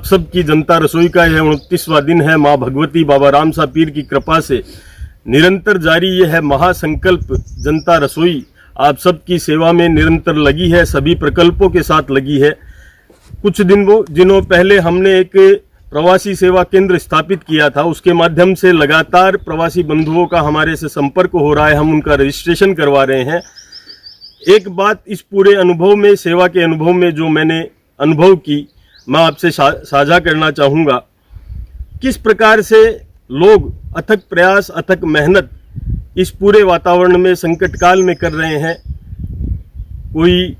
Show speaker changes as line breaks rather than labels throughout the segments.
सबकी जनता रसोई का यह 29वां दिन है। माँ भगवती बाबा राम सा पीर की कृपा से निरंतर जारी यह है महासंकल्प जनता रसोई आप सबकी सेवा में निरंतर लगी है, सभी प्रकल्पों के साथ लगी है। कुछ दिनों पहले हमने एक प्रवासी सेवा केंद्र स्थापित किया था, उसके माध्यम से लगातार प्रवासी बंधुओं का हमारे से संपर्क हो रहा है, हम उनका रजिस्ट्रेशन करवा रहे हैं। एक बात इस पूरे अनुभव में, सेवा के अनुभव में जो मैंने अनुभव की, मैं आपसे साझा करना चाहूँगा। किस प्रकार से लोग अथक प्रयास, अथक मेहनत इस पूरे वातावरण में, संकट काल में कर रहे हैं। कोई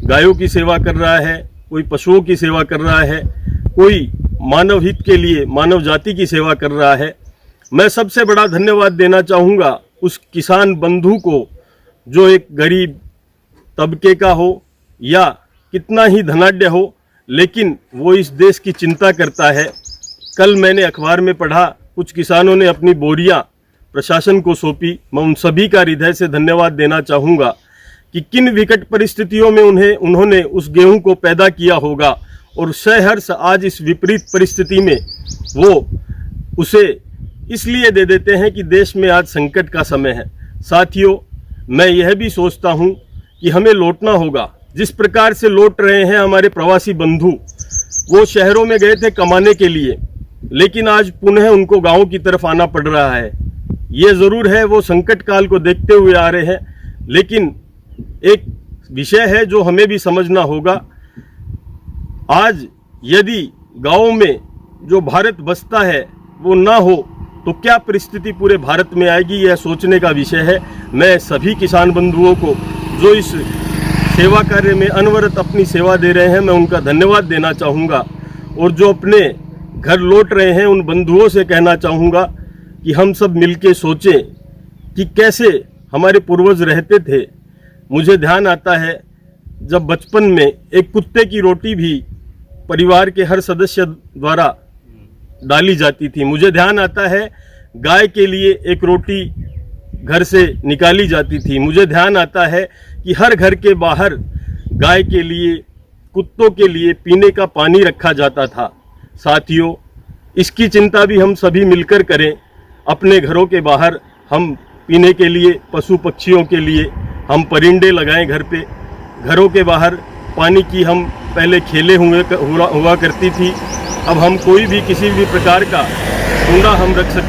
गायों की सेवा कर रहा है, कोई पशुओं की सेवा कर रहा है, कोई मानव हित के लिए मानव जाति की सेवा कर रहा है। मैं सबसे बड़ा धन्यवाद देना चाहूँगा उस किसान बंधु को जो एक गरीब तबके का हो या कितना ही धनाढ्य हो, लेकिन वो इस देश की चिंता करता है। कल मैंने अखबार में पढ़ा, कुछ किसानों ने अपनी बोरियां प्रशासन को सौंपी। मैं उन सभी का हृदय से धन्यवाद देना चाहूँगा कि किन विकट परिस्थितियों में उन्होंने उस गेहूं को पैदा किया होगा और सहर्ष आज इस विपरीत परिस्थिति में वो उसे इसलिए दे देते हैं कि देश में आज संकट का समय है। साथियों, मैं यह भी सोचता हूँ कि हमें लौटना होगा। जिस प्रकार से लौट रहे हैं हमारे प्रवासी बंधु, वो शहरों में गए थे कमाने के लिए, लेकिन आज पुनः उनको गाँव की तरफ आना पड़ रहा है। ये ज़रूर है, वो संकट काल को देखते हुए आ रहे हैं, लेकिन एक विषय है जो हमें भी समझना होगा। आज यदि गाँव में जो भारत बसता है वो ना हो तो क्या परिस्थिति पूरे भारत में आएगी, यह सोचने का विषय है। मैं सभी किसान बंधुओं को जो इस सेवा कार्य में अनवरत अपनी सेवा दे रहे हैं, मैं उनका धन्यवाद देना चाहूँगा। और जो अपने घर लौट रहे हैं, उन बंधुओं से कहना चाहूँगा कि हम सब मिलके सोचें कि कैसे हमारे पूर्वज रहते थे। मुझे ध्यान आता है जब बचपन में एक कुत्ते की रोटी भी परिवार के हर सदस्य द्वारा डाली जाती थी। मुझे ध्यान आता है गाय के लिए एक रोटी घर से निकाली जाती थी। मुझे ध्यान आता है कि हर घर के बाहर गाय के लिए, कुत्तों के लिए पीने का पानी रखा जाता था। साथियों, इसकी चिंता भी हम सभी मिलकर करें। अपने घरों के बाहर हम पीने के लिए, पशु पक्षियों के लिए हम परिंदे लगाएं घर पे। घरों के बाहर पानी की हम पहले खेले हुआ करती थी, अब हम कोई भी किसी भी प्रकार का कूड़ा हम रख सकते